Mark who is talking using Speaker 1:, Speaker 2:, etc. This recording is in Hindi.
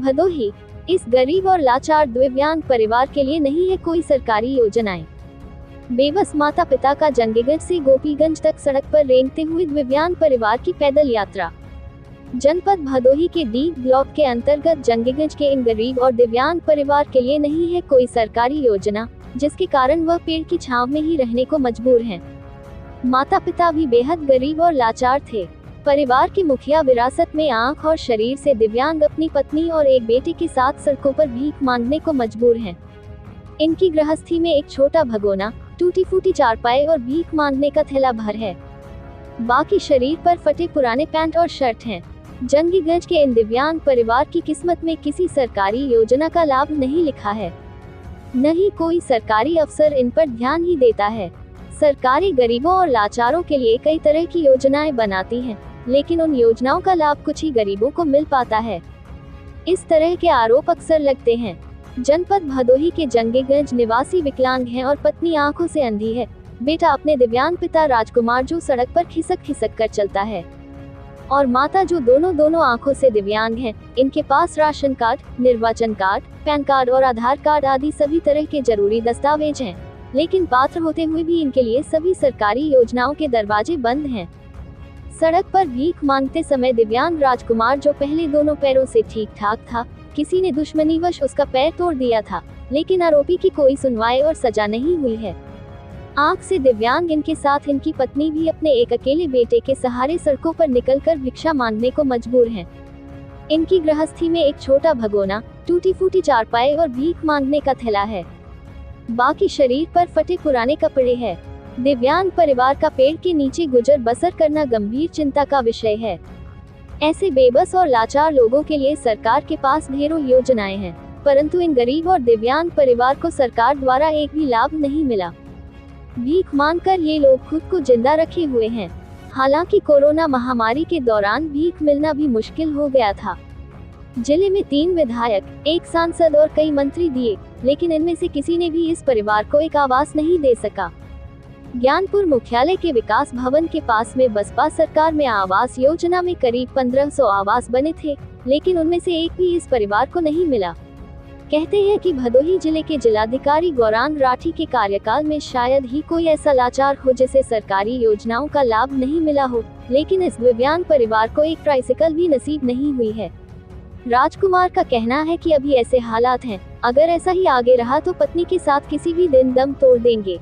Speaker 1: भदोही, इस गरीब और लाचार दिव्यांग परिवार के लिए नहीं है कोई सरकारी योजनाएं। बेबस माता पिता का जंगीगंज से गोपीगंज तक सड़क पर रेंगते हुए दिव्यांग परिवार की पैदल यात्रा। जनपद भदोही के डी ब्लॉक के अंतर्गत जंगीगंज के इन गरीब और दिव्यांग परिवार के लिए नहीं है कोई सरकारी योजना, जिसके कारण वह पेड़ की छांव में ही रहने को मजबूर हैं। माता पिता भी बेहद गरीब और लाचार थे। परिवार के मुखिया विरासत में आंख और शरीर से दिव्यांग अपनी पत्नी और एक बेटे के साथ सड़कों पर भीख मांगने को मजबूर हैं। इनकी गृहस्थी में एक छोटा भगोना, टूटी फूटी चारपाई और भीख मांगने का थैला भर है। बाकी शरीर पर फटे पुराने पैंट और शर्ट हैं। जंगीगंज के इन दिव्यांग परिवार की किस्मत में किसी सरकारी योजना का लाभ नहीं लिखा है, न ही कोई सरकारी अफसर इन पर ध्यान ही देता है। सरकारी गरीबों और लाचारों के लिए कई तरह की योजनाएं बनाती हैं, लेकिन उन योजनाओं का लाभ कुछ ही गरीबों को मिल पाता है। इस तरह के आरोप अक्सर लगते हैं। जनपद भदोही के जंगीगंज निवासी विकलांग हैं और पत्नी आंखों से अंधी है। बेटा अपने दिव्यांग पिता राजकुमार जो सड़क पर खिसक खिसक कर चलता है, और माता जो दोनों आंखों से दिव्यांग हैं। इनके पास राशन कार्ड, निर्वाचन कार्ड, पैन कार्ड और आधार कार्ड आदि सभी तरह के जरूरी दस्तावेज हैं, लेकिन पात्र होते हुए भी इनके लिए सभी सरकारी योजनाओं के दरवाजे बंद हैं। सड़क पर भीख मांगते समय दिव्यांग राजकुमार जो पहले दोनों पैरों से ठीक ठाक था, किसी ने दुश्मनीवश उसका पैर तोड़ दिया था, लेकिन आरोपी की कोई सुनवाई और सजा नहीं हुई है। आंख से दिव्यांग इनके साथ इनकी पत्नी भी अपने एक अकेले बेटे के सहारे सड़कों पर निकलकर भिक्षा मांगने को मजबूर हैं। इनकी गृहस्थी में एक छोटा भगोना, टूटी फूटी चारपाई और भीख मांगने का थैला है। बाकी शरीर पर फटे पुराने कपड़े हैं। दिव्यांग परिवार का पेड़ के नीचे गुजर बसर करना गंभीर चिंता का विषय है। ऐसे बेबस और लाचार लोगों के लिए सरकार के पास ढेरों योजनाएं हैं, परंतु इन गरीब और दिव्यांग परिवार को सरकार द्वारा एक भी लाभ नहीं मिला। भीख मांगकर ये लोग खुद को जिंदा रखे हुए हैं। हालांकि कोरोना महामारी के दौरान भीख मिलना भी मुश्किल हो गया था। जिले में 3 विधायक, 1 सांसद और कई मंत्री दिए, लेकिन इनमें से किसी ने भी इस परिवार को एक आवास नहीं दे सका। ज्ञानपुर मुख्यालय के विकास भवन के पास में बसपा सरकार में आवास योजना में करीब 1500 आवास बने थे, लेकिन उनमें से एक भी इस परिवार को नहीं मिला। कहते हैं कि भदोही जिले के जिलाधिकारी गौरांग राठी के कार्यकाल में शायद ही कोई ऐसा लाचार हो जिसे सरकारी योजनाओं का लाभ नहीं मिला हो, लेकिन इस दिव्यांग परिवार को एक ट्राइसिकल भी नसीब नहीं हुई है। राजकुमार का कहना है कि अभी ऐसे हालात हैं, अगर ऐसा ही आगे रहा तो पत्नी के साथ किसी भी दिन दम तोड़ देंगे।